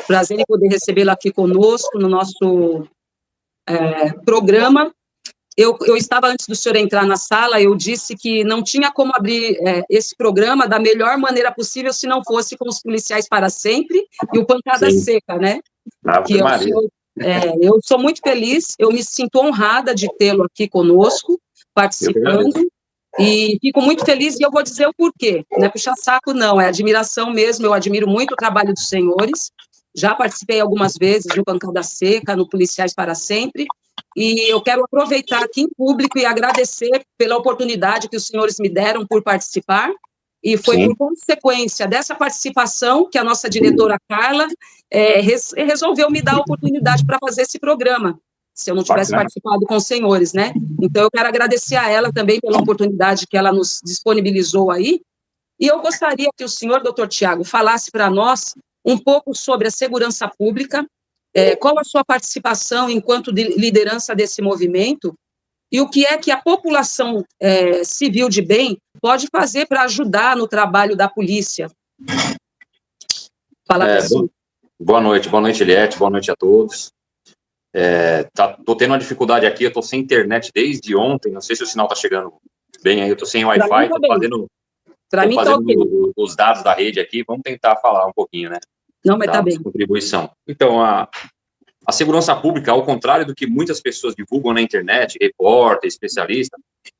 Prazer em poder recebê-la aqui conosco no nosso programa. Eu estava, antes do senhor entrar na sala, eu disse que não tinha como abrir esse programa da melhor maneira possível se não fosse com os policiais para sempre e o Pancada Sim. Seca, né? Ave Maria. Eu sou muito feliz, eu me sinto honrada de tê-lo aqui conosco, participando, e fico muito feliz, e eu vou dizer o porquê. Não é puxar saco, não, é admiração mesmo, eu admiro muito o trabalho dos senhores, já participei algumas vezes no Pancada Seca, no Policiais para Sempre, e eu quero aproveitar aqui em público e agradecer pela oportunidade que os senhores me deram por participar, e foi Sim. por consequência dessa participação que a nossa diretora Carla resolveu me dar a oportunidade para fazer esse programa, se eu não tivesse participado com os senhores, né? Então, eu quero agradecer a ela também pela oportunidade que ela nos disponibilizou aí, e eu gostaria que o senhor, doutor Tiago, falasse para nós um pouco sobre a segurança pública, qual a sua participação enquanto liderança desse movimento, e o que é que a população civil de bem pode fazer para ajudar no trabalho da polícia. Fala, pessoal. Boa noite, Eliette, boa noite a todos. Tô tendo uma dificuldade aqui, eu tô sem internet desde ontem, não sei se o sinal tá chegando bem aí, eu tô sem Wi-Fi, tô fazendo os dados da rede aqui, vamos tentar falar um pouquinho, né? Não, mas tá bem. Contribuição. Então, a segurança pública, ao contrário do que muitas pessoas divulgam na internet, repórter, especialista,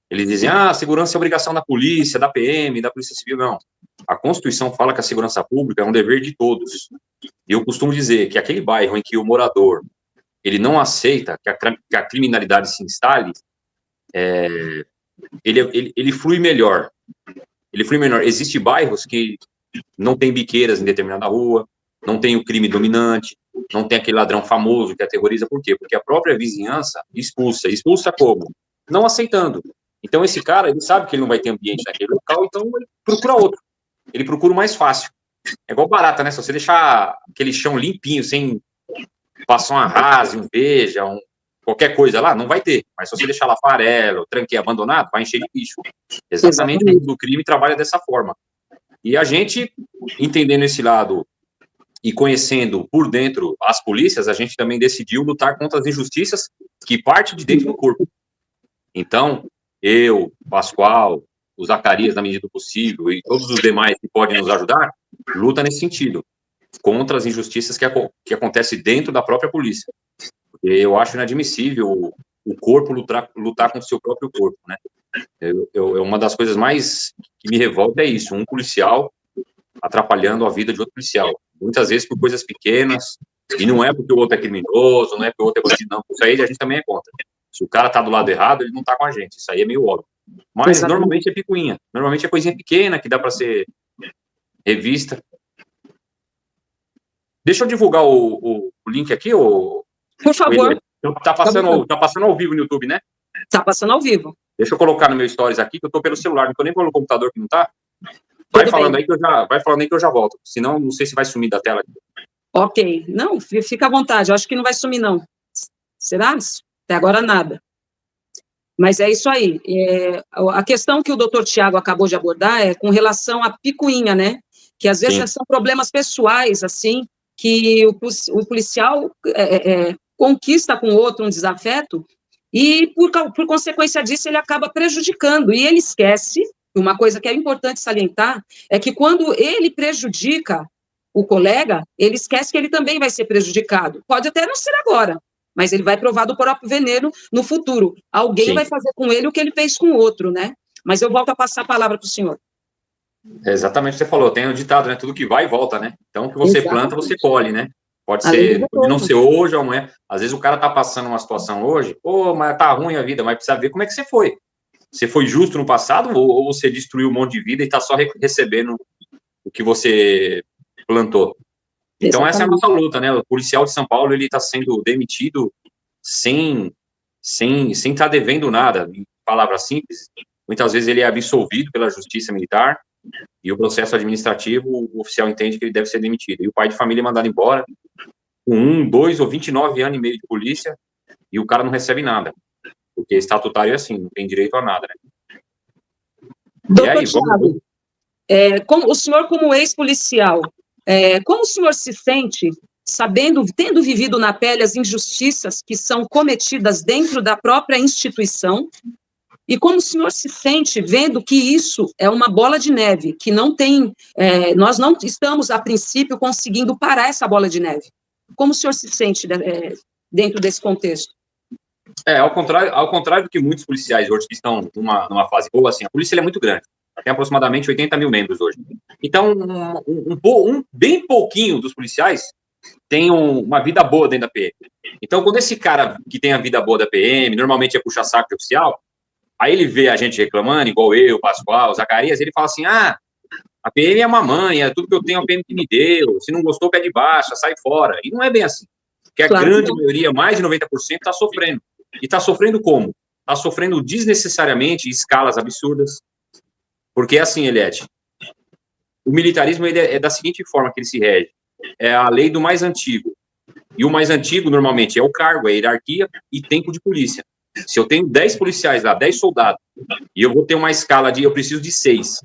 eles dizem, a segurança é obrigação da polícia, da PM, da Polícia Civil. Não. A Constituição fala que a segurança pública é um dever de todos. E eu costumo dizer que aquele bairro em que o morador ele não aceita que a criminalidade se instale, ele flui melhor. Ele flui melhor. Existem bairros que não tem biqueiras em determinada rua, não tem o crime dominante, não tem aquele ladrão famoso que aterroriza. Por quê? Porque a própria vizinhança expulsa. Expulsa como? Não aceitando. Então, esse cara, ele sabe que ele não vai ter ambiente naquele local, então ele procura outro. Ele procura o mais fácil. É igual barata, né? Se você deixar aquele chão limpinho, sem passar um arraso, um beija, qualquer coisa lá, não vai ter. Mas se você deixar lá farelo, tranqueio abandonado, vai encher de bicho. Exatamente. O mundo do crime trabalha dessa forma. E a gente, entendendo esse lado e conhecendo por dentro as polícias, a gente também decidiu lutar contra as injustiças que partem de dentro do corpo. Então, eu, Pascoal, o Zacarias, na medida do possível, e todos os demais que podem nos ajudar, luta nesse sentido, contra as injustiças que acontecem dentro da própria polícia. Porque eu acho inadmissível o corpo lutar contra o seu próprio corpo, né? Uma das coisas mais que me revolta é isso, um policial atrapalhando a vida de outro policial. Muitas vezes por coisas pequenas, e não é porque o outro é criminoso, não é porque o outro é bandido, não. Isso aí a gente também é contra. Se o cara tá do lado errado, ele não tá com a gente. Isso aí é meio óbvio. Mas, normalmente, é picuinha. Normalmente é coisinha pequena que dá para ser revista. Deixa eu divulgar o link aqui, por favor. Tá passando ao vivo no YouTube, né? Tá passando ao vivo. Deixa eu colocar no meu stories aqui, que eu tô pelo celular, não tô nem pelo computador que não tá. Vai falando aí que eu já volto. Senão, não sei se vai sumir da tela aqui. Ok. Não, fica à vontade. Eu acho que não vai sumir, não. Será? Até agora, nada. Mas é isso aí. A questão que o doutor Tiago acabou de abordar é com relação à picuinha, né? Que às vezes são problemas pessoais, assim, que o policial conquista com o outro um desafeto e, por consequência disso, ele acaba prejudicando. E ele esquece, uma coisa que é importante salientar, é que quando ele prejudica o colega, ele esquece que ele também vai ser prejudicado. Pode até não ser agora, mas ele vai provar do próprio veneno no futuro. Alguém vai fazer com ele o que ele fez com o outro, né? Mas eu volto a passar a palavra para o senhor. Exatamente o que você falou, tem um ditado, né? Tudo que vai, volta, né? Então, o que você planta, você colhe, né? Pode não ser hoje ou amanhã. Às vezes o cara tá passando uma situação hoje, mas tá ruim a vida, mas precisa ver como é que você foi. Você foi justo no passado ou você destruiu um monte de vida e tá só recebendo o que você plantou? Então, essa é a nossa luta, né? O policial de São Paulo, ele tá sendo demitido sem estar devendo nada. Em palavras simples, muitas vezes ele é absolvido pela justiça militar e o processo administrativo, o oficial entende que ele deve ser demitido. E o pai de família é mandado embora com 1, 2 ou 29 anos e meio de polícia e o cara não recebe nada. Porque estatutário é assim, não tem direito a nada, né? Doutor Tiago, o senhor como ex-policial, como o senhor se sente tendo vivido na pele as injustiças que são cometidas dentro da própria instituição, e como o senhor se sente vendo que isso é uma bola de neve, que não tem, nós não estamos, a princípio, conseguindo parar essa bola de neve? Como o senhor se sente dentro desse contexto? Ao contrário do que muitos policiais hoje que estão numa fase boa, assim, a polícia é muito grande, tem aproximadamente 80 mil membros hoje. Então, bem pouquinho dos policiais tem uma vida boa dentro da PM. Então, quando esse cara que tem a vida boa da PM, normalmente é puxa-saco de oficial, aí ele vê a gente reclamando, igual eu, Pascoal, Zacarias, ele fala assim, a PM é uma mãe, é tudo que eu tenho a PM que me deu, se não gostou, pede baixa, sai fora. E não é bem assim. Porque a grande maioria, mais de 90%, está sofrendo. E está sofrendo como? Está sofrendo desnecessariamente escalas absurdas. Porque assim, Eliette, o militarismo ele é da seguinte forma que ele se rege. É a lei do mais antigo. E o mais antigo, normalmente, é o cargo, é a hierarquia e tempo de polícia. Se eu tenho 10 policiais lá, 10 soldados, e eu vou ter uma escala eu preciso de 6.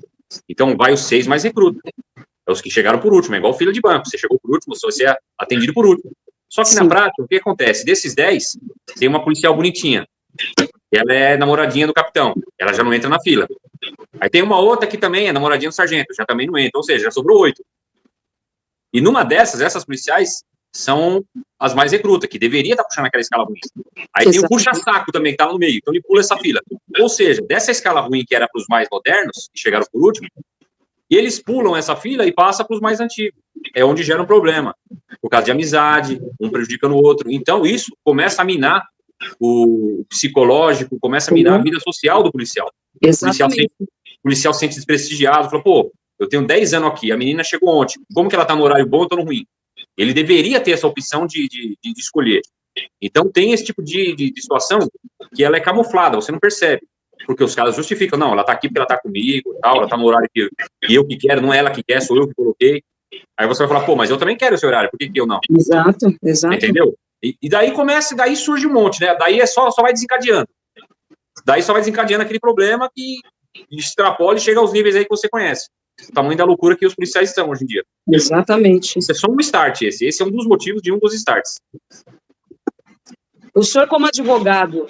Então, vai os 6 mais recruta. É os que chegaram por último, é igual fila de banco. Você chegou por último, você é atendido por último. Só que, na prática, o que acontece? Desses 10, tem uma policial bonitinha. Ela é namoradinha do capitão. Ela já não entra na fila. Aí tem uma outra que também é namoradinha do sargento. Já também não entra. Ou seja, já sobrou 8. E numa dessas, essas policiais são as mais recrutas, que deveria estar puxando aquela escala ruim. Aí tem o puxa-saco também, que está no meio. Então ele pula essa fila. Ou seja, dessa escala ruim que era para os mais modernos, que chegaram por último, e eles pulam essa fila e passam para os mais antigos. É onde gera um problema. Por causa de amizade, um prejudicando o outro. Então, isso começa a minar o psicológico, começa a minar a vida social do policial. O policial sente desprestigiado, fala, pô, eu tenho 10 anos aqui, a menina chegou ontem, como que ela está no horário bom ou está no ruim? Ele deveria ter essa opção de escolher. Então, tem esse tipo de situação que ela é camuflada, você não percebe. Porque os caras justificam, não, ela está aqui porque ela está comigo, tal, ela está no horário que eu que quero, não é ela que quer, sou eu que coloquei. Aí você vai falar, pô, mas eu também quero esse horário, por que eu não? Exato. Entendeu? E daí daí surge um monte, né? Daí só vai desencadeando. Daí só vai desencadeando aquele problema que extrapola e chega aos níveis aí que você conhece. O tamanho da loucura que os policiais estão hoje em dia. Exatamente. Isso é só um start, esse é um dos motivos de um dos starts. O senhor, como advogado,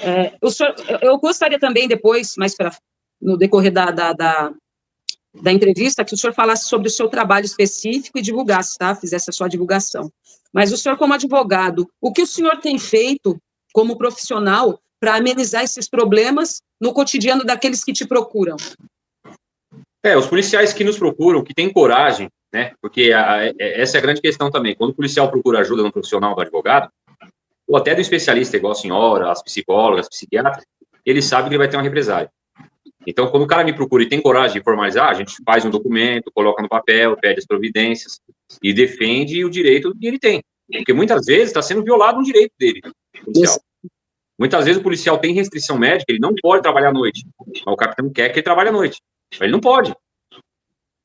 eu gostaria também depois, no decorrer da entrevista, que o senhor falasse sobre o seu trabalho específico e divulgasse, tá? Fizesse a sua divulgação. Mas o senhor, como advogado, o que o senhor tem feito como profissional para amenizar esses problemas no cotidiano daqueles que te procuram? Os policiais que nos procuram, que têm coragem, né? Porque essa é a grande questão também. Quando o policial procura ajuda no profissional do advogado, ou até do especialista, igual a senhora, as psicólogas, psiquiatras, ele sabe que ele vai ter uma represália. Então, quando o cara me procura e tem coragem de formalizar, a gente faz um documento, coloca no papel, pede as providências e defende o direito que ele tem. Porque muitas vezes está sendo violado um direito dele, policial. Muitas vezes o policial tem restrição médica, ele não pode trabalhar à noite. Mas o capitão quer que ele trabalhe à noite. Mas ele não pode.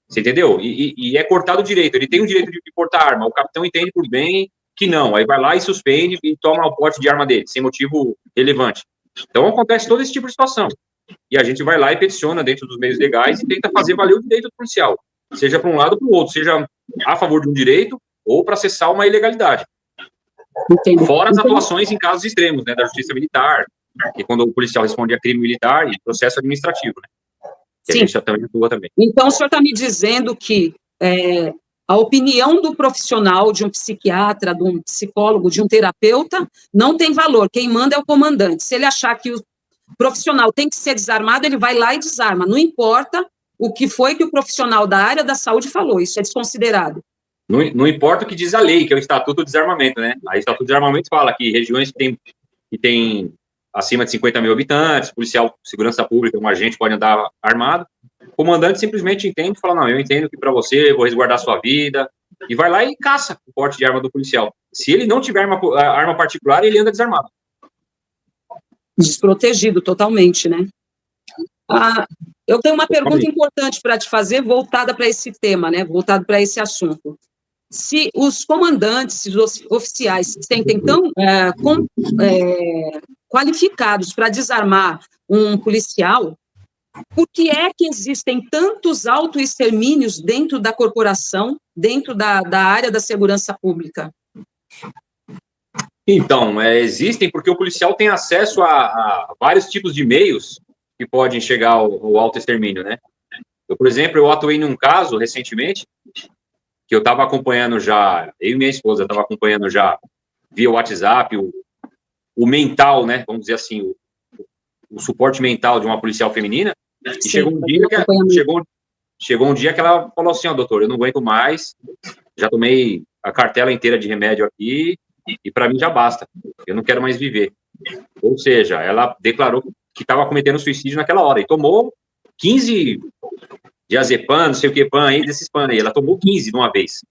Você entendeu? E é cortado o direito. Ele tem o direito de portar arma. O capitão entende por bem que não. Aí vai lá e suspende e toma o porte de arma dele, sem motivo relevante. Então, acontece todo esse tipo de situação. E a gente vai lá e peticiona dentro dos meios legais e tenta fazer valer o direito do policial. Seja para um lado ou para o outro. Seja a favor de um direito ou para cessar uma ilegalidade. Entendi. Fora as atuações em casos extremos, né, da justiça militar, que quando o policial responde a crime militar e processo administrativo, né? Que Sim. A gente atua também. Então, o senhor está me dizendo que a opinião do profissional, de um psiquiatra, de um psicólogo, de um terapeuta, não tem valor. Quem manda é o comandante. Se ele achar que o profissional tem que ser desarmado, ele vai lá e desarma. Não importa o que foi que o profissional da área da saúde falou, isso é desconsiderado. Não importa o que diz a lei, que é o Estatuto do Desarmamento, né? A Estatuto do Desarmamento fala que regiões que tem acima de 50 mil habitantes, policial, segurança pública, um agente pode andar armado. O comandante simplesmente entende e fala, não, eu entendo que para você, eu vou resguardar a sua vida, e vai lá e caça o porte de arma do policial. Se ele não tiver arma particular, ele anda desarmado. Desprotegido totalmente, né? Eu tenho uma pergunta importante para te fazer, voltada para esse tema, né? Voltado para esse assunto. Se os comandantes, os oficiais se sentem tão qualificados para desarmar um policial, por que é que existem tantos autoextermínios dentro da corporação, dentro da área da segurança pública? Então, existem porque o policial tem acesso a vários tipos de meios que podem chegar ao autoextermínio, né? Por exemplo, eu atuei num caso recentemente que eu estava acompanhando já, eu e minha esposa estava acompanhando já via WhatsApp o mental, né? Vamos dizer assim, o suporte mental de uma policial feminina. E Sim, chegou um dia que ela falou assim, ó, doutor, eu não aguento mais, já tomei a cartela inteira de remédio aqui e para mim já basta, eu não quero mais viver. Ou seja, ela declarou que estava cometendo suicídio naquela hora e tomou 15 diazepam, não sei o que, pan aí, desses pan aí. Ela tomou 15 de uma vez.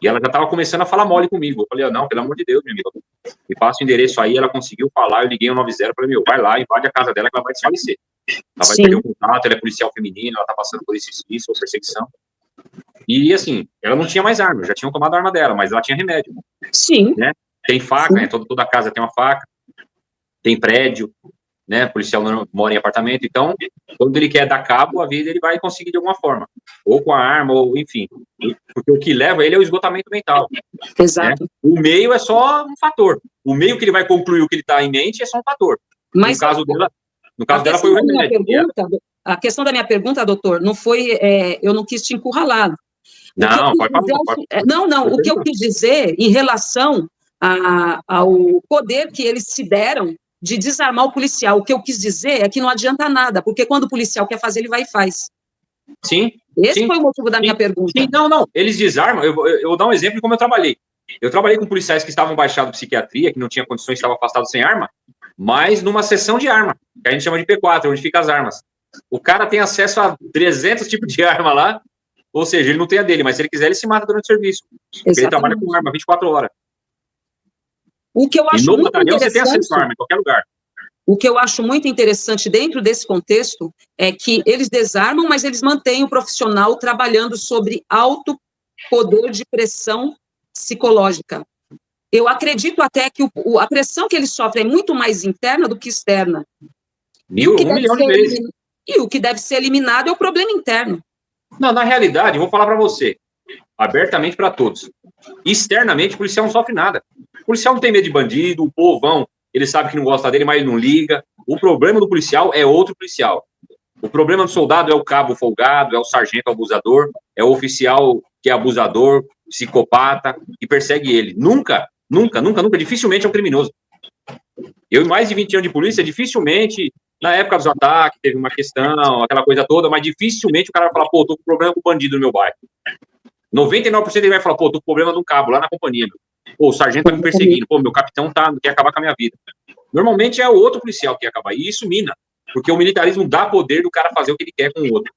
E ela já estava começando a falar mole comigo. Eu falei, não, pelo amor de Deus, minha amiga, me passa o endereço aí. Ela conseguiu falar, eu liguei o 90, falei, vai lá, invade a casa dela que ela vai desfalecer. Ela vai perder o contato, ela é policial feminina, ela tá passando por isso, ou perseguição. E, assim, ela não tinha mais arma, já tinham tomado a arma dela, mas ela tinha remédio. Sim. Né? Tem faca, né? Toda casa tem uma faca, tem prédio, né? O policial não mora em apartamento, então, quando ele quer dar cabo à vida, ele vai conseguir de alguma forma, ou com a arma, ou enfim, porque o que leva ele é o esgotamento mental. Exato. Né? O meio é só um fator, o meio que ele vai concluir o que ele está em mente é só um fator. Mas, no caso dela foi o remédio. A questão da minha pergunta, doutor, não foi, eu não quis te encurralar. Não, pode falar. O que eu quis dizer em relação ao poder que eles se deram de desarmar o policial. O que eu quis dizer é que não adianta nada, porque quando o policial quer fazer, ele vai e faz. Sim. Esse foi o motivo da minha pergunta. Sim, não. Eles desarmam. Eu vou dar um exemplo de como eu trabalhei. Eu trabalhei com policiais que estavam baixados de psiquiatria, que não tinham condições, estavam afastados sem arma, mas numa sessão de arma, que a gente chama de P4, onde ficam as armas. O cara tem acesso a 300 tipos de arma lá, ou seja, ele não tem a dele, mas se ele quiser, ele se mata durante o serviço. Porque ele trabalha com arma 24 horas. O que eu acho muito interessante, você tem acesso a arma em qualquer lugar. O que eu acho muito interessante dentro desse contexto é que eles desarmam, mas eles mantêm o profissional trabalhando sobre alto poder de pressão psicológica. Eu acredito até que a pressão que eles sofrem é muito mais interna do que externa. E o que deve ser eliminado é o problema interno. Não, na realidade, eu vou falar para você, abertamente para todos. Externamente, o policial não sofre nada. O policial não tem medo de bandido, o povão, ele sabe que não gosta dele, mas ele não liga. O problema do policial é outro policial. O problema do soldado é o cabo folgado, é o sargento abusador, é o oficial que é abusador, psicopata, que persegue ele. Nunca, dificilmente é um criminoso. Eu, em mais de 20 anos de polícia, dificilmente, na época dos ataques, teve uma questão, aquela coisa toda, mas dificilmente o cara vai falar, pô, tô com problema com o bandido no meu bairro. 99% ele vai falar, pô, tô com problema de um cabo lá na companhia. Pô, o sargento tá me perseguindo, pô, meu capitão quer acabar com a minha vida. Normalmente é o outro policial que quer acabar, e isso mina, porque o militarismo dá poder do cara fazer o que ele quer com o outro.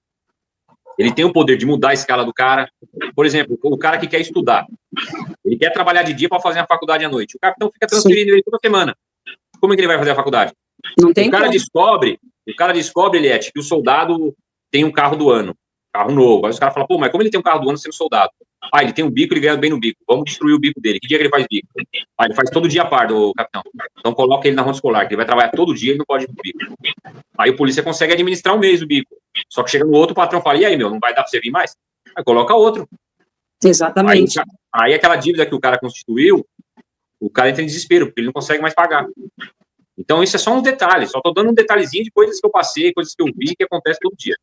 Ele tem o poder de mudar a escala do cara. Por exemplo, o cara que quer estudar, ele quer trabalhar de dia para fazer a faculdade à noite. O capitão fica transferindo ele toda semana. Como é que ele vai fazer a faculdade? Não tem o cara descobre, Eliette, que o soldado tem um carro do ano, carro novo. Aí os caras falam, pô, mas como ele tem um carro do ano sendo soldado? Ah, ele tem um bico, ele ganha bem no bico. Vamos destruir o bico dele. Que dia que ele faz bico? Ah, ele faz todo dia a par do capitão. Então coloca ele na ronda escolar, que ele vai trabalhar todo dia, ele não pode ir pro bico. Aí o polícia consegue administrar um mês o bico. Só que chega no outro, o patrão fala, e aí, meu, não vai dar pra você vir mais? Aí coloca outro. Exatamente. Aí aquela dívida que o cara constituiu, o cara entra em desespero, porque ele não consegue mais pagar. Então isso é só um detalhe, só tô dando um detalhezinho de coisas que eu passei, coisas que eu vi, que acontece todo dia.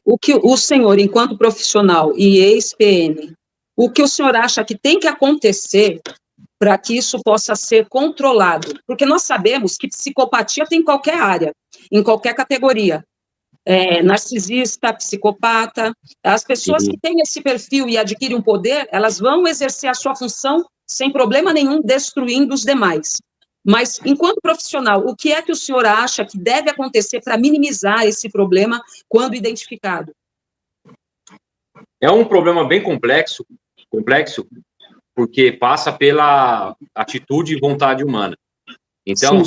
O que o senhor, enquanto profissional e ex-PM, o que o senhor acha que tem que acontecer para que isso possa ser controlado? Porque nós sabemos que psicopatia tem em qualquer área, em qualquer categoria. Narcisista, psicopata, as pessoas que têm esse perfil e adquirem um poder, elas vão exercer a sua função sem problema nenhum, destruindo os demais. Mas, enquanto profissional, o que é que o senhor acha que deve acontecer para minimizar esse problema quando identificado? É um problema bem complexo, porque passa pela atitude e vontade humana. Então,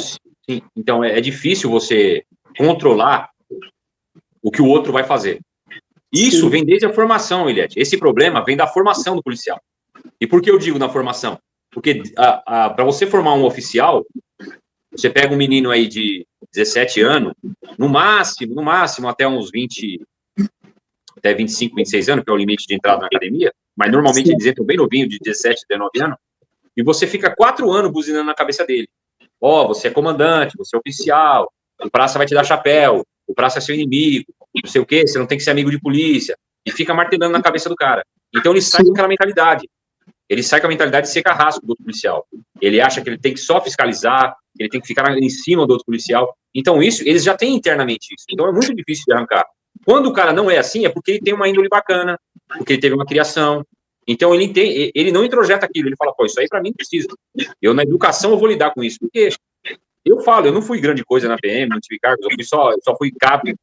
então é difícil você controlar o que o outro vai fazer. Isso vem desde a formação, Eliette. Esse problema vem da formação do policial. E por que eu digo na formação? Porque para você formar um oficial, você pega um menino aí de 17 anos, no máximo, até uns 20, até 25, 26 anos, que é o limite de entrada na academia, mas normalmente Sim. eles entram bem novinho, de 17, 19 anos, e você fica 4 anos buzinando na cabeça dele. Você é comandante, você é oficial, o praça vai te dar chapéu, o praça é seu inimigo, não sei o quê, você não tem que ser amigo de polícia, e fica martelando na cabeça do cara. Então ele sai com aquela mentalidade. Ele sai com a mentalidade de ser carrasco do outro policial. Ele acha que ele tem que só fiscalizar, que ele tem que ficar em cima do outro policial. Então isso, eles já têm internamente isso. Então é muito difícil de arrancar. Quando o cara não é assim, é porque ele tem uma índole bacana, porque ele teve uma criação. Então ele não introjeta aquilo, ele fala, isso aí pra mim não precisa. Eu na educação eu vou lidar com isso, porque eu falo, eu não fui grande coisa na PM, não tive cargos, eu só fui cabo.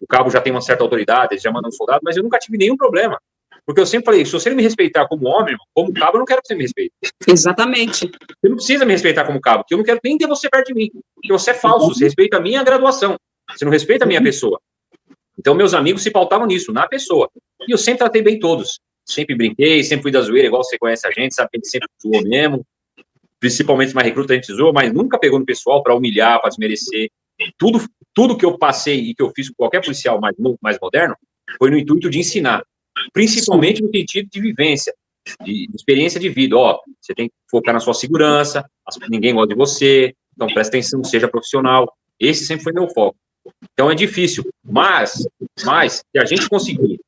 O cabo já tem uma certa autoridade, ele já manda um soldado, mas eu nunca tive nenhum problema. Porque eu sempre falei, se você me respeitar como homem, como cabo, eu não quero que você me respeite. Exatamente. Você não precisa me respeitar como cabo, porque eu não quero nem ter você perto de mim. Porque você é falso, você respeita a minha graduação, você não respeita a minha pessoa. Então, meus amigos se pautavam nisso, na pessoa. E eu sempre tratei bem todos. Sempre brinquei, sempre fui da zoeira, igual você conhece a gente, sabe que a gente sempre zoou mesmo. Principalmente se mais recruta, a gente zoa, mas nunca pegou no pessoal para humilhar, para desmerecer. Tudo que eu passei e que eu fiz com qualquer policial mais moderno foi no intuito de ensinar. Principalmente no sentido de vivência, de experiência de vida. Você tem que focar na sua segurança, ninguém gosta de você, então presta atenção, seja profissional. Esse sempre foi meu foco. Então é difícil, mas se a gente conseguir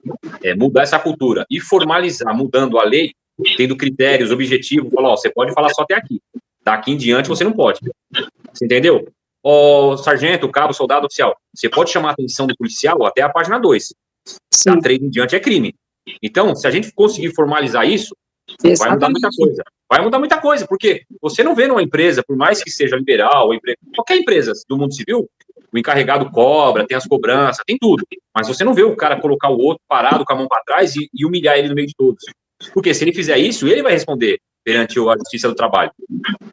mudar essa cultura e formalizar, mudando a lei, tendo critérios, objetivos, falar, você pode falar só até aqui. Daqui em diante você não pode. Você entendeu? Sargento, cabo, soldado, oficial, você pode chamar a atenção do policial até a página 2. Da 3 em diante é crime. Então, se a gente conseguir formalizar isso, vai mudar muita coisa. Vai mudar muita coisa, porque você não vê numa empresa, por mais que seja liberal, qualquer empresa do mundo civil, o encarregado cobra, tem as cobranças, tem tudo. Mas você não vê o cara colocar o outro parado com a mão para trás e humilhar ele no meio de todos. Porque se ele fizer isso, ele vai responder perante a Justiça do Trabalho.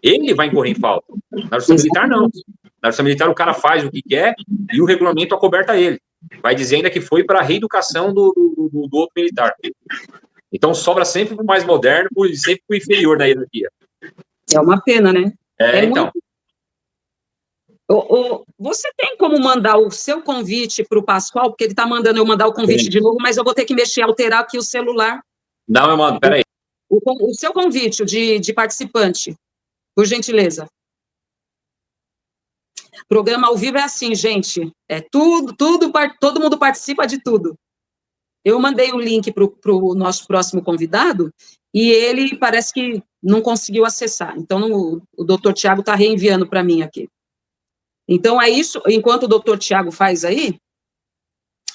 Ele vai incorrer em falta. Na Justiça Militar, não. Na Justiça Militar, o cara faz o que quer e o regulamento acoberta ele. Vai dizer ainda que foi para a reeducação do outro militar. Então, sobra sempre para o mais moderno e sempre para o inferior da hierarquia. É uma pena, né? Então. Você tem como mandar o seu convite para o Pascoal? Porque ele está mandando eu mandar o convite de novo, mas eu vou ter que alterar aqui o celular. Não, eu mando, peraí. O seu convite de participante, por gentileza. Programa ao vivo é assim, gente. É todo mundo participa de tudo. Eu mandei o link para o nosso próximo convidado e ele parece que não conseguiu acessar. Então, o doutor Tiago está reenviando para mim aqui. Então, é isso. Enquanto o doutor Tiago faz aí,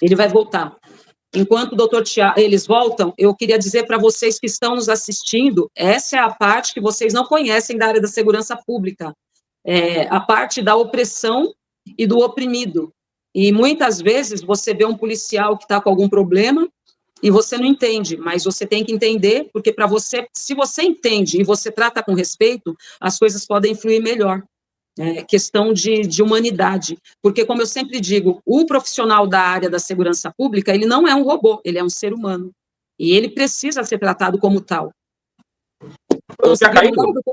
ele vai voltar. Enquanto o doutor Tiago, eles voltam, eu queria dizer para vocês que estão nos assistindo, essa é a parte que vocês não conhecem da área da segurança pública. A parte da opressão e do oprimido. E muitas vezes você vê um policial que está com algum problema e você não entende, mas você tem que entender, porque para você, se você entende e você trata com respeito, as coisas podem fluir melhor. Questão de humanidade, porque, como eu sempre digo, o profissional da área da segurança pública, ele não é um robô, ele é um ser humano, e ele precisa ser tratado como tal.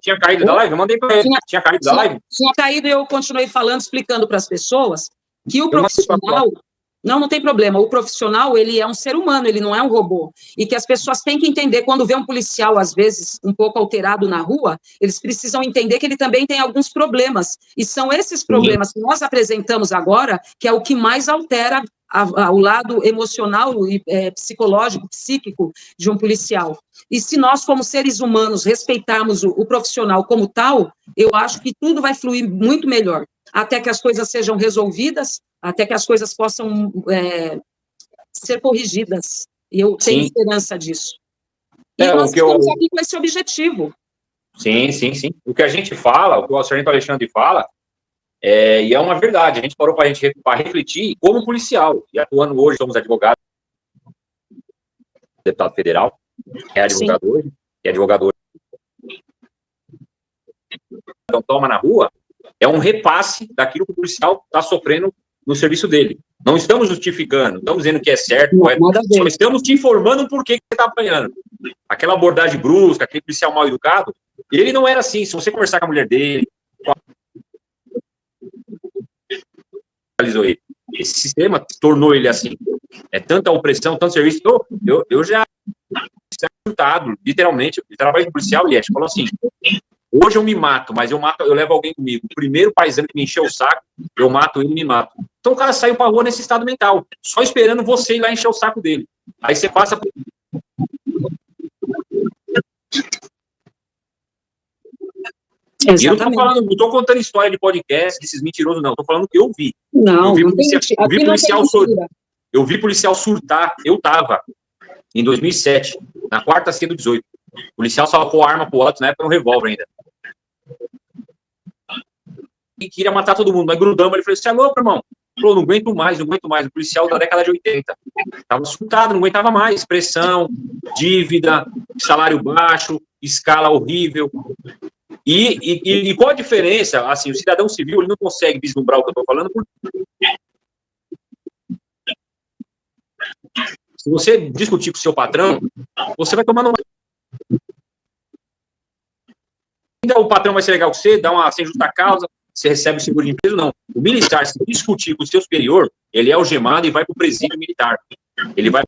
Tinha caído da live? Eu mandei para ele. Tinha caído da live? Tinha caído e eu continuei falando, explicando para as pessoas que o profissional... Não tem problema. O profissional, ele é um ser humano, ele não é um robô. E que as pessoas têm que entender, quando vê um policial, às vezes, um pouco alterado na rua, eles precisam entender que ele também tem alguns problemas. E são esses problemas que nós apresentamos agora, que é o que mais altera o lado emocional e psicológico, psíquico de um policial. E se nós, como seres humanos, respeitarmos o profissional como tal, eu acho que tudo vai fluir muito melhor, até que as coisas sejam resolvidas, até que as coisas possam ser corrigidas. E eu tenho esperança disso. E nós estamos aqui com esse objetivo. Sim. O que a gente fala, o que o sargento Alexandre fala, e é uma verdade. A gente parou para refletir como policial. E atuando hoje, somos advogados, deputado federal, é advogado hoje, Então, toma na rua, é um repasse daquilo que o policial está sofrendo no serviço dele. Não estamos justificando, estamos dizendo que é certo, só estamos te informando por que você está apanhando. Aquela abordagem brusca, aquele policial mal educado, ele não era assim. Se você conversar com a mulher dele, esse sistema tornou ele assim. É tanta opressão, tanto serviço. Eu já Surtado, literalmente. Ele trabalha de policial, e falou assim: hoje eu me mato, mas eu levo alguém comigo. O primeiro paisano que me encheu o saco, eu mato ele e me mato. Então o cara saiu pra rua nesse estado mental, só esperando você ir lá encher o saco dele. Aí você passa por... Exatamente. E eu não tô contando história de podcast, desses mentirosos, não. Tô falando o que eu vi. Não, eu vi policial surtar. Eu tava em 2007, na quarta-feira do 18. O policial salvou a arma pro outro, na época, um revólver ainda. E queria matar todo mundo, mas grudamos. Ele falou: você é louco, irmão? Falou: não aguento mais. O policial da década de 80. Tava surtado, não aguentava mais. Pressão, dívida, salário baixo, escala horrível. E qual a diferença? Assim, o cidadão civil, ele não consegue vislumbrar o que eu tô falando. Se você discutir com o seu patrão, você vai tomar no... Ainda o patrão vai ser legal com você, dá uma sem justa causa, você recebe o seguro de empresa, não. O militar, se discutir com o seu superior, ele é algemado e vai para o presídio militar. Ele vai...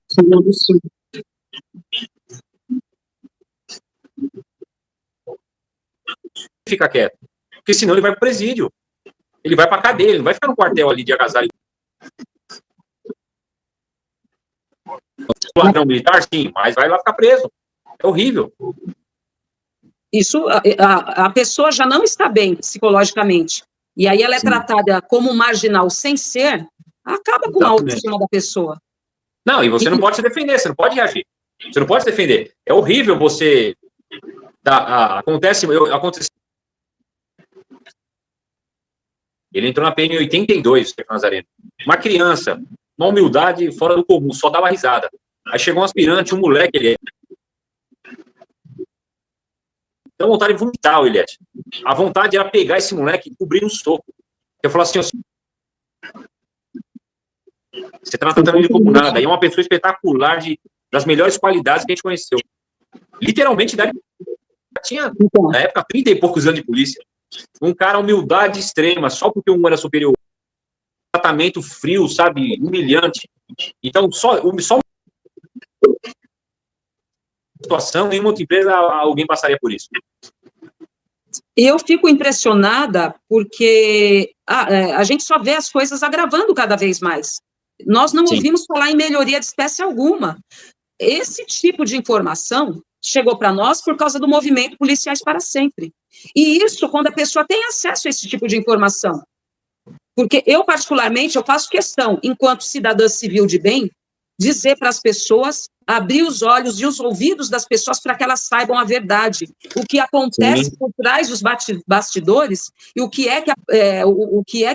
Fica quieto. Porque senão ele vai para o presídio. Ele vai para a cadeia, ele não vai ficar no quartel ali de agasalho. O ladrão militar, sim, mas vai lá ficar preso. É horrível. Isso, a pessoa já não está bem psicologicamente. E aí ela é tratada como marginal sem ser, acaba com a autoestima da pessoa. Não, e você não pode se defender, você não pode reagir. Você não pode se defender. É horrível você... Acontece... Ele entrou na PM em 82, Stefano Nazareno. Uma criança, uma humildade fora do comum, só dava risada. Aí chegou um aspirante, um moleque, ele deu vontade de vomitar o Eliette. A vontade era pegar esse moleque e cobrir um soco. Eu falo assim, você tá tratando ele como nada. E é uma pessoa espetacular, das melhores qualidades que a gente conheceu. Literalmente, tinha, na época, 30 e poucos anos de polícia. Um cara, humildade extrema, só porque um era superior. Tratamento frio, sabe, humilhante. Então, só situação, em uma outra empresa, alguém passaria por isso. Eu fico impressionada porque a gente só vê as coisas agravando cada vez mais. Nós não ouvimos falar em melhoria de espécie alguma. Esse tipo de informação chegou para nós por causa do movimento Policiais para Sempre. E isso quando a pessoa tem acesso a esse tipo de informação. Porque eu, particularmente, eu faço questão, enquanto cidadã civil de bem, dizer para as pessoas, abrir os olhos e os ouvidos das pessoas para que elas saibam a verdade, o que acontece por trás dos bastidores e o que é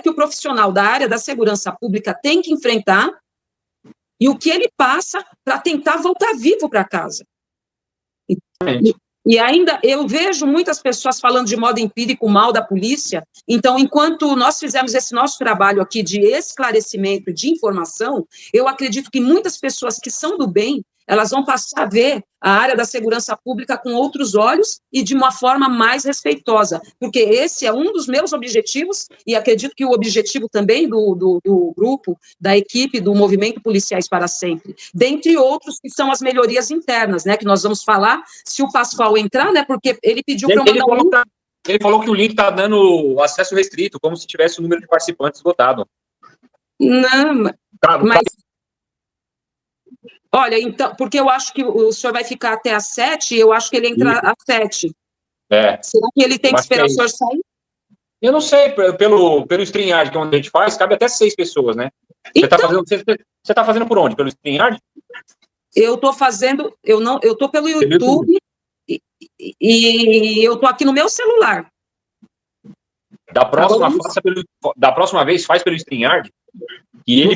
que o profissional da área da segurança pública tem que enfrentar e o que ele passa para tentar voltar vivo para casa. E ainda eu vejo muitas pessoas falando de modo empírico mal da polícia, então, enquanto nós fizemos esse nosso trabalho aqui de esclarecimento, de informação, eu acredito que muitas pessoas que são do bem, elas vão passar a ver a área da segurança pública com outros olhos e de uma forma mais respeitosa, porque esse é um dos meus objetivos, e acredito que o objetivo também do grupo, da equipe, do Movimento Policiais para Sempre, dentre outros que são as melhorias internas, né, que nós vamos falar, se o Pascoal entrar, né, porque ele pediu para eu mandar Ele falou que o link está dando acesso restrito, como se tivesse o número de participantes esgotado. Não, mas... Olha, então, porque eu acho que o senhor vai ficar até às 7, eu acho que ele entra às 7. Será que ele tem que esperar o senhor sair? Eu não sei, pelo StreamYard, que é onde a gente faz, cabe até 6 pessoas, né? Então, você tá fazendo por onde? Pelo StreamYard? Eu estou fazendo, eu tô pelo YouTube e eu tô aqui no meu celular. Da próxima vez, faz pelo StreamYard. E ele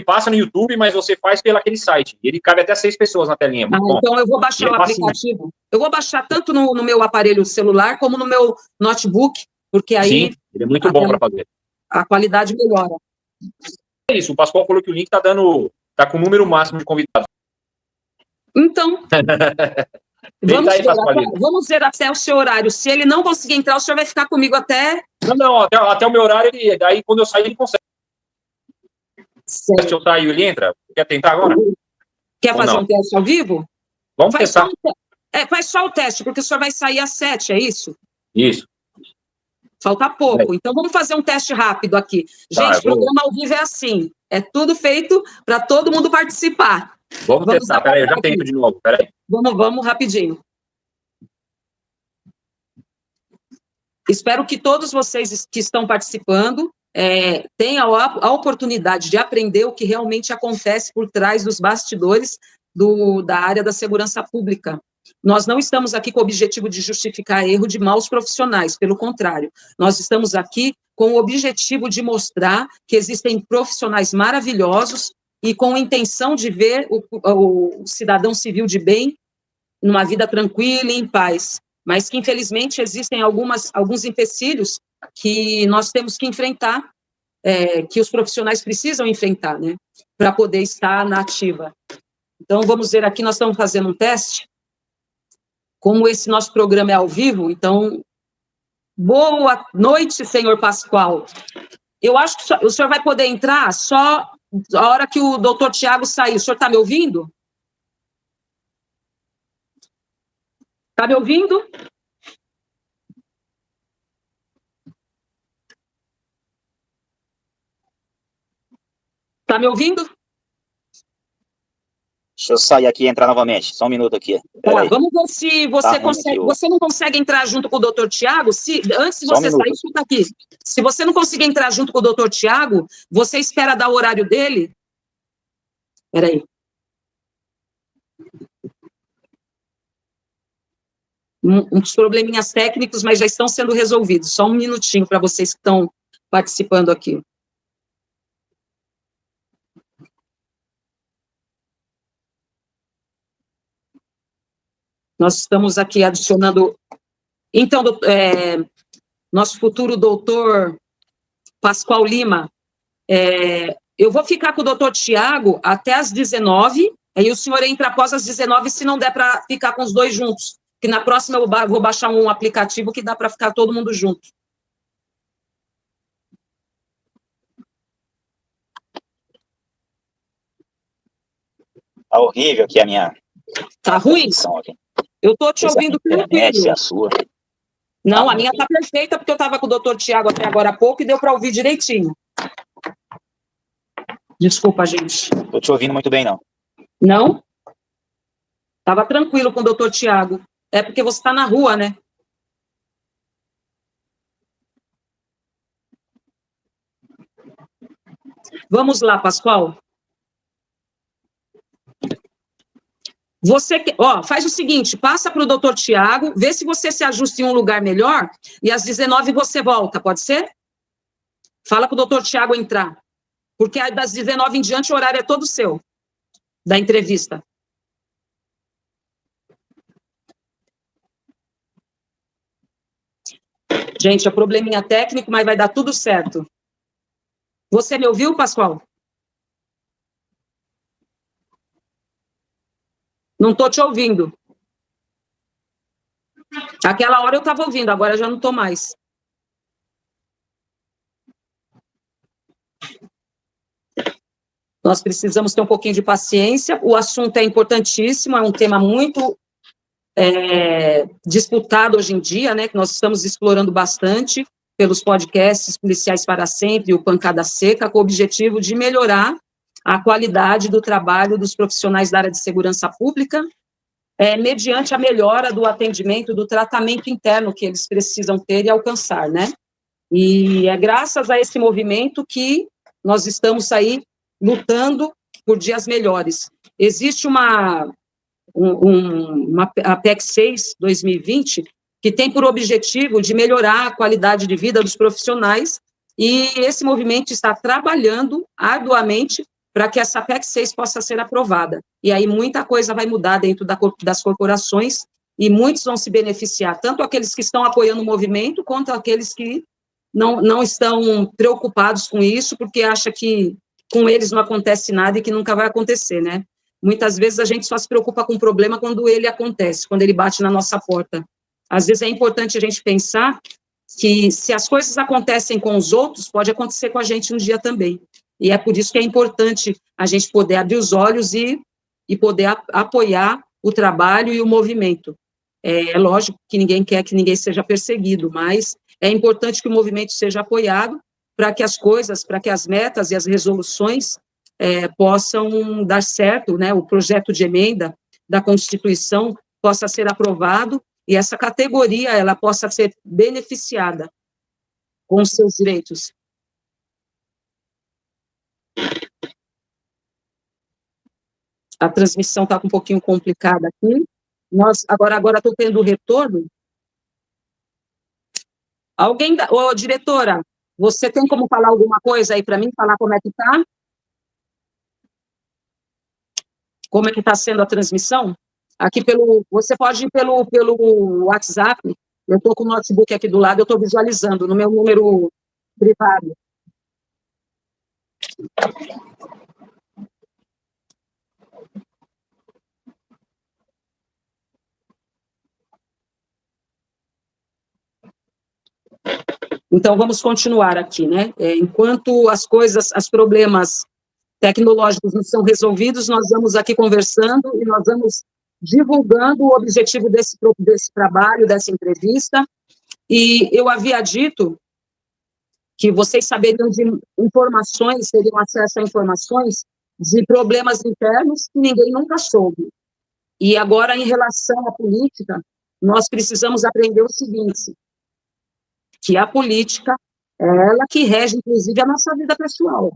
passa no YouTube, mas você faz pelo aquele site. Ele cabe até 6 pessoas na telinha. Então eu vou baixar o aplicativo. Eu vou baixar tanto no meu aparelho celular como no meu notebook, porque aí... Sim, ele é muito bom para fazer. A qualidade melhora. É isso, o Pascoal falou que o link tá com o número máximo de convidados. Então... Vamos ver até o seu horário. Se ele não conseguir entrar, o senhor vai ficar comigo até... Não, até o meu horário, daí quando eu sair, ele consegue. Se eu sair, ele entra? Quer tentar agora? Quer fazer um teste ao vivo? Vamos testar. Faz só o teste, porque o senhor vai sair às 7, é isso? Isso. Falta pouco. Então, vamos fazer um teste rápido aqui. Gente, programa ao vivo é assim. É tudo feito para todo mundo participar. Vamos testar. Peraí, eu já tento de novo. Peraí. Vamos rapidinho. Espero que todos vocês que estão participando tenham a oportunidade de aprender o que realmente acontece por trás dos bastidores da área da segurança pública. Nós não estamos aqui com o objetivo de justificar erro de maus profissionais, pelo contrário, nós estamos aqui com o objetivo de mostrar que existem profissionais maravilhosos e com a intenção de ver o cidadão civil de bem numa vida tranquila e em paz, mas que, infelizmente, existem alguns empecilhos que nós temos que enfrentar, que os profissionais precisam enfrentar, né, para poder estar na ativa. Então, vamos ver aqui, nós estamos fazendo um teste. Como esse nosso programa é ao vivo, então, boa noite, senhor Pascoal. Eu acho que o senhor vai poder entrar só a hora que o doutor Tiago sair. O senhor está me ouvindo? Está me ouvindo? Está me ouvindo? Deixa eu sair aqui e entrar novamente. Só um minuto aqui. Vamos ver se você consegue. Você não consegue entrar junto com o doutor Tiago? Antes de você sair, escuta aqui. Se você não conseguir entrar junto com o doutor Tiago, você espera dar o horário dele? Espera aí. Uns probleminhas técnicos, mas já estão sendo resolvidos. Só um minutinho para vocês que estão participando aqui. Nós estamos aqui adicionando... Então, nosso futuro doutor Pascoal Lima, eu vou ficar com o doutor Tiago até às 19, aí o senhor entra após as 19, se não der para ficar com os dois juntos, que na próxima eu vou baixar um aplicativo que dá para ficar todo mundo junto. Tá horrível aqui a minha... Tá ruim? Aqui. Eu estou te ouvindo tranquilo. A sua. Não, a minha está perfeita, porque eu estava com o doutor Tiago até agora há pouco e deu para ouvir direitinho. Desculpa, gente. Estou te ouvindo muito bem, não. Não? Estava tranquilo com o doutor Tiago. É porque você está na rua, né? Vamos lá, Pascoal. Você faz o seguinte, passa para o doutor Tiago, vê se você se ajusta em um lugar melhor, e às 19 você volta, pode ser? Fala para o doutor Tiago entrar, porque das 19 em diante o horário é todo seu, da entrevista. Gente, é probleminha técnico, mas vai dar tudo certo. Você me ouviu, Pascoal? Não estou te ouvindo. Aquela hora eu estava ouvindo, agora já não estou mais. Nós precisamos ter um pouquinho de paciência. O assunto é importantíssimo, é um tema muito disputado hoje em dia, né, que nós estamos explorando bastante pelos podcasts Policiais para Sempre e o Pancada Seca, com o objetivo de melhorar a qualidade do trabalho dos profissionais da área de segurança pública, mediante a melhora do atendimento, do tratamento interno que eles precisam ter e alcançar, né? E é graças a esse movimento que nós estamos aí lutando por dias melhores. Existe a PEC 6/2020, que tem por objetivo de melhorar a qualidade de vida dos profissionais, e esse movimento está trabalhando arduamente para que essa PEC 6 possa ser aprovada. E aí muita coisa vai mudar dentro das corporações, e muitos vão se beneficiar, tanto aqueles que estão apoiando o movimento, quanto aqueles que não estão preocupados com isso, porque acham que com eles não acontece nada e que nunca vai acontecer, né? Muitas vezes a gente só se preocupa com o problema quando ele acontece, quando ele bate na nossa porta. Às vezes é importante a gente pensar que se as coisas acontecem com os outros, pode acontecer com a gente um dia também. E é por isso que é importante a gente poder abrir os olhos e poder apoiar o trabalho e o movimento. É lógico que ninguém quer que ninguém seja perseguido, mas é importante que o movimento seja apoiado para que as coisas, para que as metas e as resoluções possam dar certo, né? O projeto de emenda da Constituição possa ser aprovado e essa categoria ela possa ser beneficiada com os seus direitos. A transmissão está um pouquinho complicada aqui. Agora estou tendo retorno. Alguém, diretora, você tem como falar alguma coisa aí para mim, falar como é que está? Como é que está sendo a transmissão? Aqui você pode ir pelo WhatsApp, eu estou com o notebook aqui do lado, eu estou visualizando no meu número privado. Então, vamos continuar aqui, né? Enquanto os problemas tecnológicos não são resolvidos, nós vamos aqui conversando e nós vamos divulgando o objetivo desse trabalho, dessa entrevista. E eu havia dito que vocês saberiam de informações, teriam acesso a informações de problemas internos que ninguém nunca soube. E agora, em relação à política, nós precisamos aprender o seguinte, que a política é ela que rege, inclusive, a nossa vida pessoal.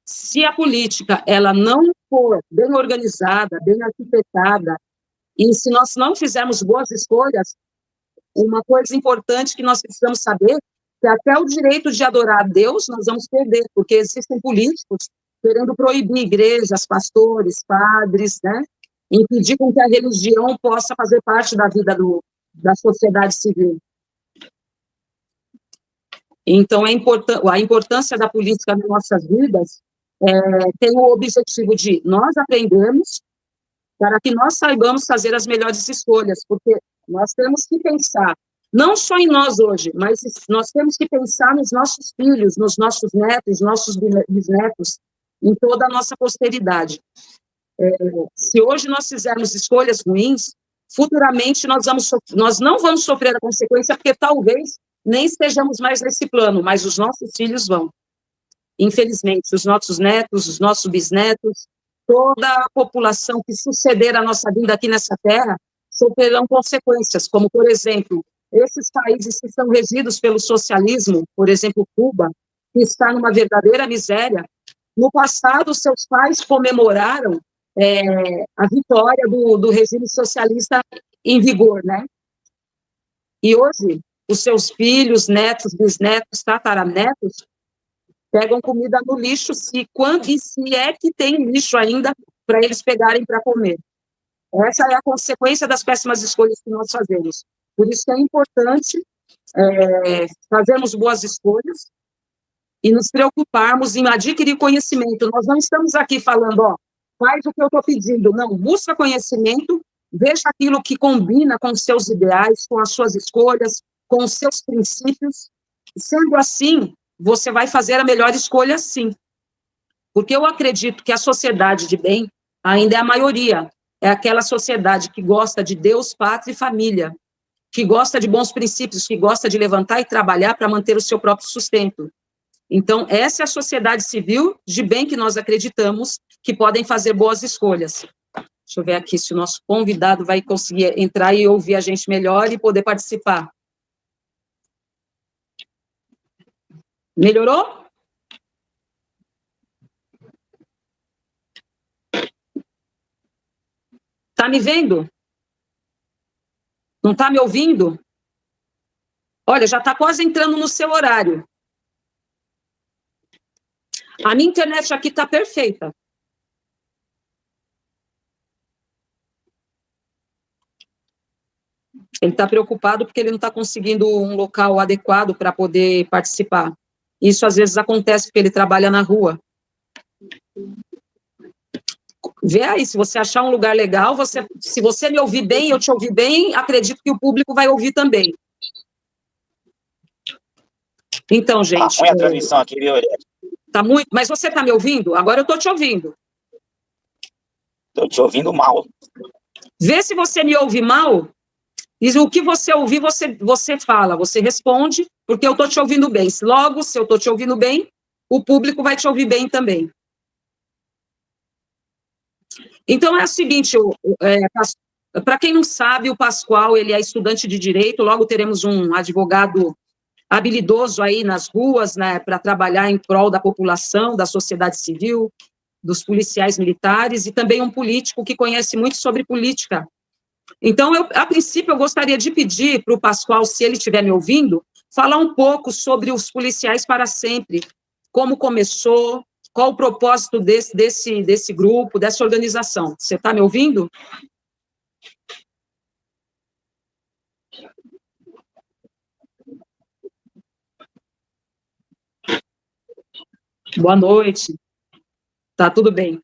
Se a política ela não for bem organizada, bem arquitetada, e se nós não fizermos boas escolhas, uma coisa importante que nós precisamos saber que até o direito de adorar a Deus nós vamos perder, porque existem políticos querendo proibir igrejas, pastores, padres, né? Impedir com que a religião possa fazer parte da vida da sociedade civil. Então, a importância da política nas nossas vidas tem o objetivo de nós aprendermos para que nós saibamos fazer as melhores escolhas, porque nós temos que pensar, não só em nós hoje, mas nós temos que pensar nos nossos filhos, nos nossos netos, nossos bisnetos, em toda a nossa posteridade. Se hoje nós fizermos escolhas ruins, futuramente nós não vamos sofrer a consequência, porque talvez nem estejamos mais nesse plano, mas os nossos filhos vão. Infelizmente, os nossos netos, os nossos bisnetos, toda a população que suceder a nossa vida aqui nessa terra sofrerão consequências, como, por exemplo, esses países que são regidos pelo socialismo, por exemplo, Cuba, que está numa verdadeira miséria. No passado, seus pais comemoraram a vitória do regime socialista em vigor, né? E hoje, os seus filhos, netos, bisnetos, tataranetos, pegam comida no lixo, se é que tem lixo ainda para eles pegarem para comer. Essa é a consequência das péssimas escolhas que nós fazemos. Por isso que é importante fazermos boas escolhas e nos preocuparmos em adquirir conhecimento. Nós não estamos aqui falando, faz o que eu estou pedindo. Não, busca conhecimento, veja aquilo que combina com os seus ideais, com as suas escolhas, com os seus princípios. Sendo assim, você vai fazer a melhor escolha, sim. Porque eu acredito que a sociedade de bem ainda é a maioria. É aquela sociedade que gosta de Deus, pátria e família, que gosta de bons princípios, que gosta de levantar e trabalhar para manter o seu próprio sustento. Então, essa é a sociedade civil de bem que nós acreditamos que podem fazer boas escolhas. Deixa eu ver aqui se o nosso convidado vai conseguir entrar e ouvir a gente melhor e poder participar. Melhorou? Tá me vendo? Não tá me ouvindo? Olha, já está quase entrando no seu horário. A minha internet aqui está perfeita. Ele está preocupado porque ele não está conseguindo um local adequado para poder participar. Isso, às vezes, acontece porque ele trabalha na rua. Vê aí, se você achar um lugar legal, se você me ouvir bem, eu te ouvir bem, acredito que o público vai ouvir também. Então, gente... Põe a transmissão aqui, viu? Tá muito... Mas você está me ouvindo? Agora eu estou te ouvindo. Estou te ouvindo mal. Vê se você me ouve mal, e o que você ouvir, você fala, você responde, porque eu estou te ouvindo bem. Logo, se eu estou te ouvindo bem, o público vai te ouvir bem também. Então, é o seguinte, para quem não sabe, o Pascoal, ele é estudante de Direito, logo teremos um advogado habilidoso aí nas ruas, né, para trabalhar em prol da população, da sociedade civil, dos policiais militares, e também um político que conhece muito sobre política. Então, a princípio, eu gostaria de pedir para o Pascoal, se ele estiver me ouvindo, falar um pouco sobre os policiais para sempre, como começou, qual o propósito desse grupo, dessa organização. Você está me ouvindo? Boa noite. Tá tudo bem.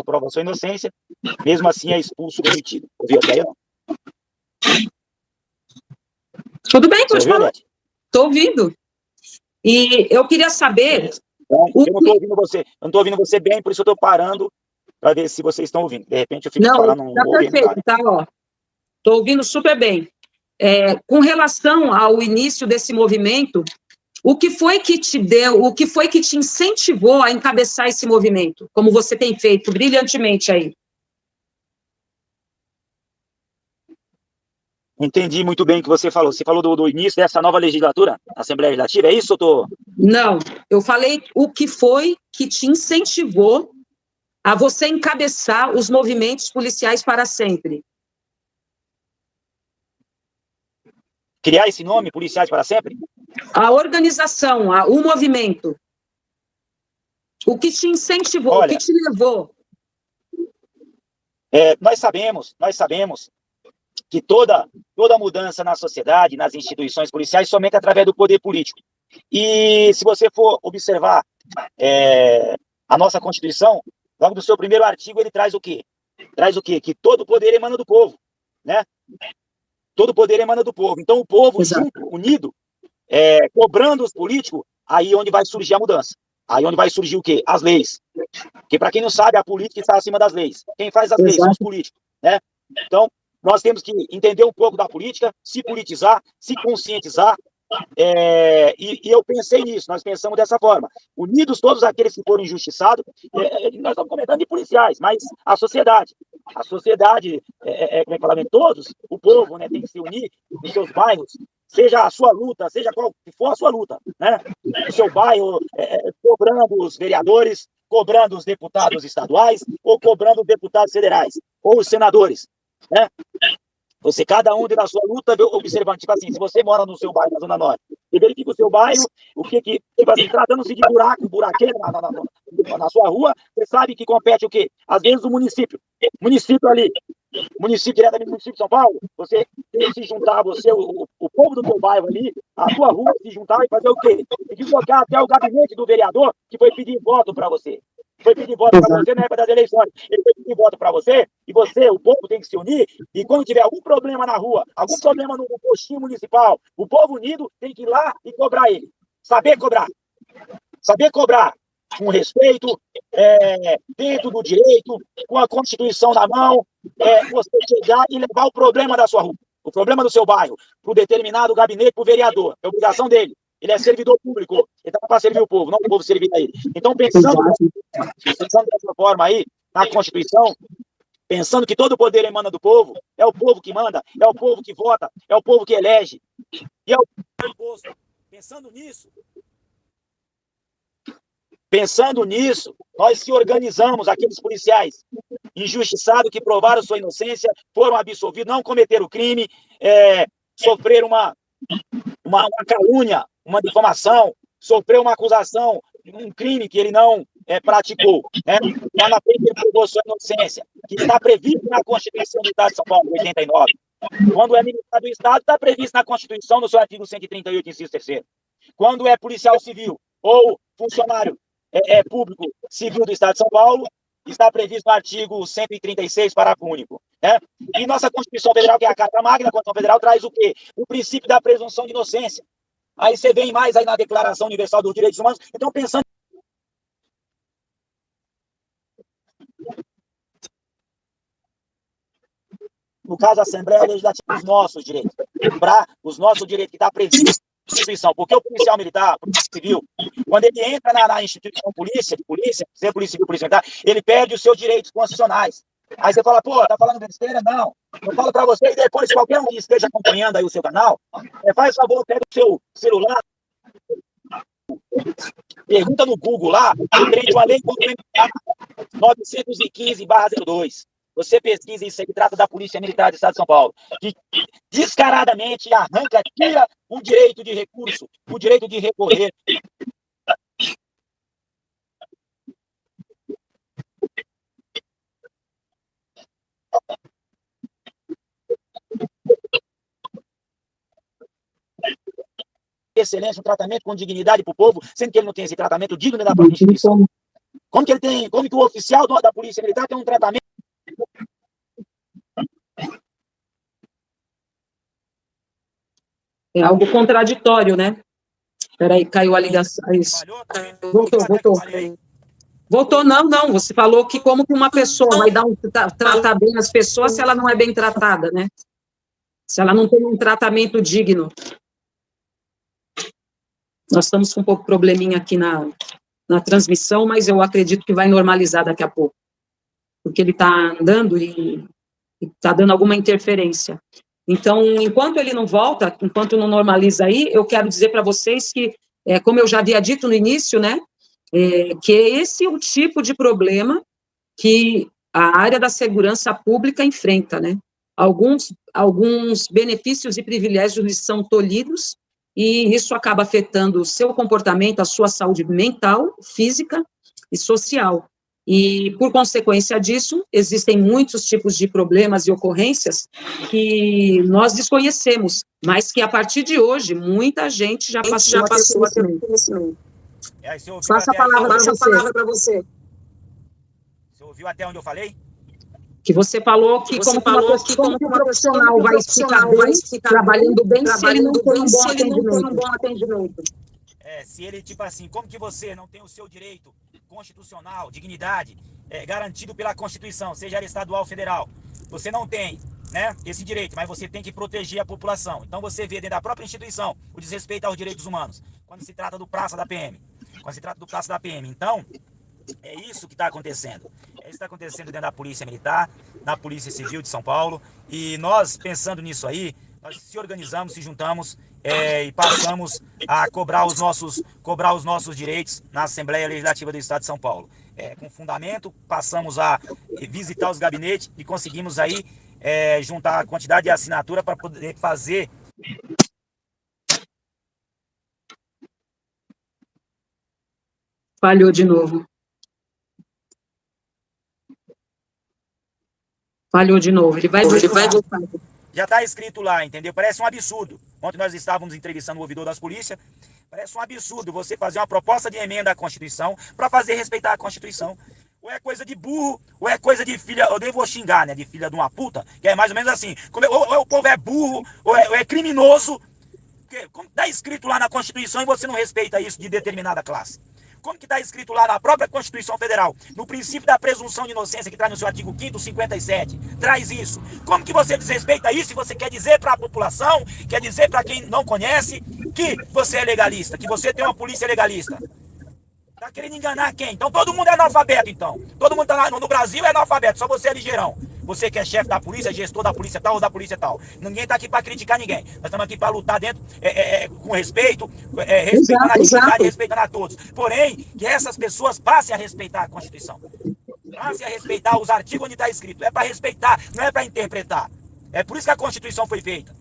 Prova a sua inocência, mesmo assim é expulso, demitido. Ouviu até aí, não? Tudo bem, pode falar. Estou ouvindo. E eu queria saber... Então, eu não estou ouvindo você. Eu não estou ouvindo você bem, por isso eu estou parando para ver se vocês estão ouvindo. De repente eu fico falando... Não, está perfeito, tá, ó. Estou ouvindo super bem. Com relação ao início desse movimento, o que foi que te deu, o que foi que te incentivou a encabeçar esse movimento, como você tem feito brilhantemente aí? Entendi muito bem o que você falou. Você falou do início dessa nova legislatura, Assembleia Legislativa, é isso, doutor? Não, eu falei o que foi que te incentivou a você encabeçar os movimentos policiais para sempre. Criar esse nome, Policiais para Sempre? A organização, o movimento. O que te incentivou, olha, o que te levou? Nós sabemos que toda mudança na sociedade, nas instituições policiais, somente através do poder político. E se você for observar a nossa Constituição, logo do seu primeiro artigo, ele traz o quê? Traz o quê? Que todo poder emana do povo, né? Todo poder emana do povo. Então, o povo, junto, unido, cobrando os políticos, aí onde vai surgir a mudança. Aí onde vai surgir o quê? As leis. Porque, para quem não sabe, a política está acima das leis. Quem faz as leis são os políticos, né? Então, nós temos que entender um pouco da política, se politizar, se conscientizar, e eu pensei nisso, nós pensamos dessa forma. Unidos todos aqueles que foram injustiçados, nós estamos comentando de policiais, mas a sociedade, como é que fala, todos, o povo, né, tem que se unir nos seus bairros, seja a sua luta, seja qual for a sua luta, né? No seu bairro, cobrando os vereadores, cobrando os deputados estaduais, ou cobrando os deputados federais, ou os senadores, né? Você, cada um da sua luta, observando, tipo assim, se você mora no seu bairro, na Zona Norte, e verifica o seu bairro, o que tipo assim, tratando-se de buraqueira na sua rua, você sabe que compete o quê? Às vezes o município ali, diretamente do município de São Paulo, você tem que se juntar, o povo do teu bairro ali, a tua rua, se juntar e fazer o quê? E deslocar até o gabinete do vereador que foi pedir voto para você. Foi pedir voto para você na época das eleições. Ele foi pedir voto para você, e você, o povo, tem que se unir, e quando tiver algum problema na rua, algum problema no postinho municipal, o povo unido tem que ir lá e cobrar ele. Saber cobrar. Saber cobrar com respeito, dentro do direito, com a Constituição na mão, você chegar e levar o problema da sua rua, o problema do seu bairro, para o determinado gabinete, para o vereador. É obrigação dele. Ele é servidor público, ele está para servir o povo, não o povo servir a ele. Então, pensando dessa forma aí, na Constituição, pensando que todo o poder emana do povo, é o povo que manda, é o povo que vota, é o povo que elege, e é o povo que imposto. Pensando nisso, Pensando nisso, nós se organizamos, aqueles policiais injustiçados que provaram sua inocência, foram absolvidos, não cometeram crime, sofreram uma calúnia, uma difamação, sofreu uma acusação, um crime que ele não praticou. Né? Lá na frente ele provou sua inocência, que está previsto na Constituição do Estado de São Paulo, 89. Quando é militar do Estado, está previsto na Constituição, no seu artigo 138, inciso 3º. Quando é policial civil ou funcionário público civil do Estado de São Paulo, está previsto no artigo 136, parágrafo único. Né? E nossa Constituição Federal, que é a Carta Magna, a Constituição Federal, traz o quê? O princípio da presunção de inocência. Aí você vem mais aí na Declaração Universal dos Direitos Humanos. Então, pensando no caso, a Assembleia Legislativa, os nossos direitos. Para os nossos direitos que está previsto na Constituição. Porque o policial militar, o policial civil, quando ele entra na instituição de polícia, ser polícia civil, polícia militar, ele perde os seus direitos constitucionais. Aí você fala, pô, tá falando besteira? Não. Eu falo para você e depois, qualquer um que esteja acompanhando aí o seu canal, faz favor, pega o seu celular, pergunta no Google lá, frente a lei complementar 915/02. Você pesquisa isso aí, que trata da Polícia Militar do Estado de São Paulo, que descaradamente arranca, tira o direito de recurso, o direito de recorrer. Excelência, um tratamento com dignidade para o povo, sendo que ele não tem esse tratamento digno da própria instituição. Como que o oficial da Polícia Militar tem um tratamento? É algo contraditório, né? Peraí, caiu a ligação. Voltou. Voltou, não. Você falou que como que uma pessoa vai tratar bem as pessoas se ela não é bem tratada, né? Se ela não tem um tratamento digno. Nós estamos com um pouco de probleminha aqui na transmissão, mas eu acredito que vai normalizar daqui a pouco. Porque ele está andando e está dando alguma interferência. Então, enquanto ele não volta, enquanto não normaliza aí, eu quero dizer para vocês que, como eu já havia dito no início, né, que esse é o tipo de problema que a área da segurança pública enfrenta, né? Alguns benefícios e privilégios lhes são tolhidos, e isso acaba afetando o seu comportamento, a sua saúde mental, física e social. E, por consequência disso, existem muitos tipos de problemas e ocorrências que nós desconhecemos, mas que, a partir de hoje, muita gente já passou a ter conhecimento. Faça a palavra para você. Você ouviu até onde eu falei? Que você falou que como uma profissional vai ficar bem, trabalhando bem, se ele não tem um bom atendimento. Se ele, tipo assim, como que você não tem o seu direito constitucional, dignidade, garantido pela Constituição, seja ela estadual ou federal, você não tem, né, esse direito, mas você tem que proteger a população. Então você vê dentro da própria instituição o desrespeito aos direitos humanos, quando se trata do praça da PM. Então, é isso que está acontecendo. É isso que está acontecendo dentro da Polícia Militar, na Polícia Civil de São Paulo. E nós, pensando nisso aí, nós se organizamos, se juntamos e passamos a cobrar os nossos direitos na Assembleia Legislativa do Estado de São Paulo. Com fundamento, passamos a visitar os gabinetes e conseguimos aí juntar a quantidade de assinatura para poder fazer. Falhou de novo. Ele vai voltar. Já está escrito lá, entendeu? Parece um absurdo. Ontem nós estávamos entrevistando o ouvidor das polícias. Parece um absurdo você fazer uma proposta de emenda à Constituição para fazer respeitar a Constituição. Ou é coisa de burro, ou é coisa de filha, eu nem vou xingar, né? De filha de uma puta, que é mais ou menos assim. Ou o povo é burro, ou é criminoso. Como está escrito lá na Constituição e você não respeita isso de determinada classe? Como que está escrito lá na própria Constituição Federal, no princípio da presunção de inocência, que traz no seu artigo 5º, 57, traz isso. Como que você desrespeita isso e você quer dizer para a população, quer dizer para quem não conhece, que você é legalista, que você tem uma polícia legalista? Tá querendo enganar quem? Então todo mundo é analfabeto, então. Todo mundo tá no Brasil é analfabeto, só você é ligeirão. você que é chefe da polícia, gestor da polícia tal ou da polícia tal. Ninguém está aqui para criticar ninguém. Nós estamos aqui para lutar dentro, com respeito, respeitando a dignidade, respeitando a todos. Porém, que essas pessoas passem a respeitar a Constituição. Passem a respeitar os artigos onde está escrito. É para respeitar, não é para interpretar. É por isso que a Constituição foi feita.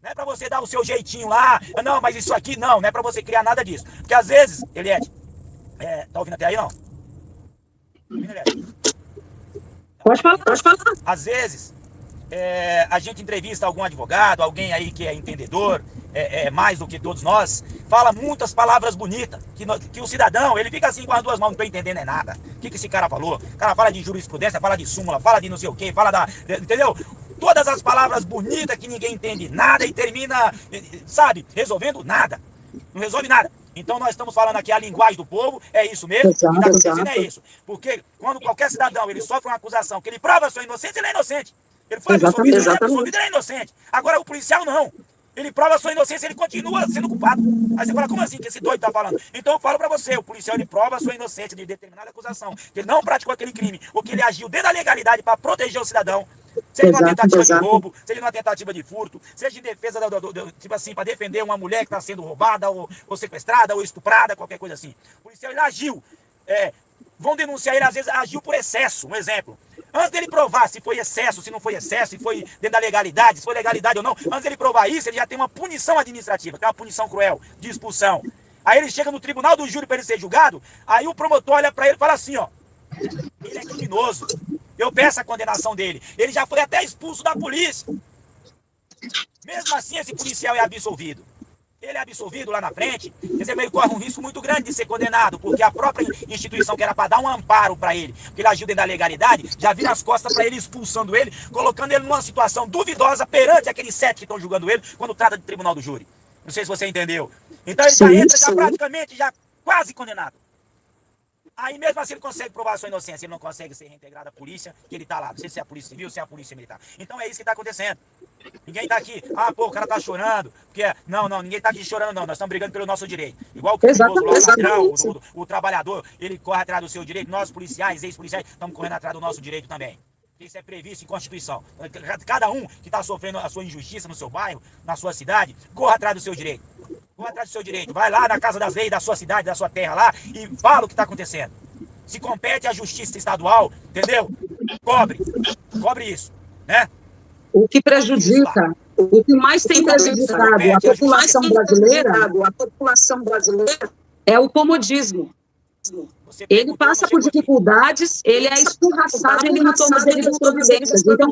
Não é para você dar o seu jeitinho lá, não, mas isso aqui não é para você criar nada disso. Porque às vezes, Eliette, tá ouvindo até aí não? Pode falar. Às vezes, a gente entrevista algum advogado, alguém aí que é entendedor, mais do que todos nós, fala muitas palavras bonitas, que o cidadão, ele fica assim com as duas mãos, não tô entendendo nada. O que esse cara falou? O cara fala de jurisprudência, fala de súmula, fala de não sei o quê, entendeu? Todas as palavras bonitas que ninguém entende nada e termina, sabe, resolvendo nada. Não resolve nada. Então nós estamos falando aqui a linguagem do povo, é isso mesmo, o que está acontecendo é isso. Porque quando qualquer cidadão ele sofre uma acusação que ele prova a sua inocência, ele é inocente. Ele foi absolvido, ele é inocente. Agora o policial não. Ele prova a sua inocência, ele continua sendo culpado. Aí você fala, como assim que esse doido está falando? Então eu falo para você, o policial ele prova a sua inocência de determinada acusação, que ele não praticou aquele crime, ou que ele agiu dentro da legalidade para proteger o cidadão. Seja numa tentativa de roubo, seja numa tentativa de furto, seja em defesa, tipo assim, para defender uma mulher que está sendo roubada, ou sequestrada, ou estuprada, qualquer coisa assim. O policial, ele agiu. Vão denunciar ele, às vezes, agiu por excesso, um exemplo. Antes dele provar se foi excesso, se não foi excesso, se foi dentro da legalidade, se foi legalidade ou não, antes dele provar isso, ele já tem uma punição administrativa, que é uma punição cruel, de expulsão. Aí ele chega no tribunal do júri para ele ser julgado, aí o promotor olha para ele e fala assim, ó, ele é criminoso. Eu peço a condenação dele. Ele já foi até expulso da polícia. Mesmo assim, esse policial é absolvido. Ele é absolvido lá na frente, quer dizer, ele corre um risco muito grande de ser condenado, porque a própria instituição que era para dar um amparo para ele, porque ele agiu dentro da legalidade, já vira as costas para ele, expulsando ele, colocando ele numa situação duvidosa perante aqueles 7 que estão julgando ele, quando trata de tribunal do júri. Não sei se você entendeu. Então ele já entra já praticamente, já quase condenado. Aí mesmo assim ele consegue provar a sua inocência, ele não consegue ser reintegrado à polícia, que ele está lá. Não sei se é a polícia civil, se é a polícia militar. Então é isso que está acontecendo. Ninguém está aqui, o cara está chorando, porque não, ninguém está aqui chorando não, nós estamos brigando pelo nosso direito. Igual o criminoso, o trabalhador, ele corre atrás do seu direito, nós policiais, ex-policiais, estamos correndo atrás do nosso direito também. Isso é previsto em Constituição. Cada um que está sofrendo a sua injustiça no seu bairro, na sua cidade, corra atrás do seu direito. Corra atrás do seu direito. Vai lá na Casa das Leis da sua cidade, da sua terra lá, e fala o que está acontecendo. Se compete à justiça estadual, entendeu? Cobre isso, né? O que prejudica, o que mais tem prejudicado a população brasileira é o comodismo. Ele passa por dificuldades, ele é escorraçado, ele não toma as devidas providências. Então,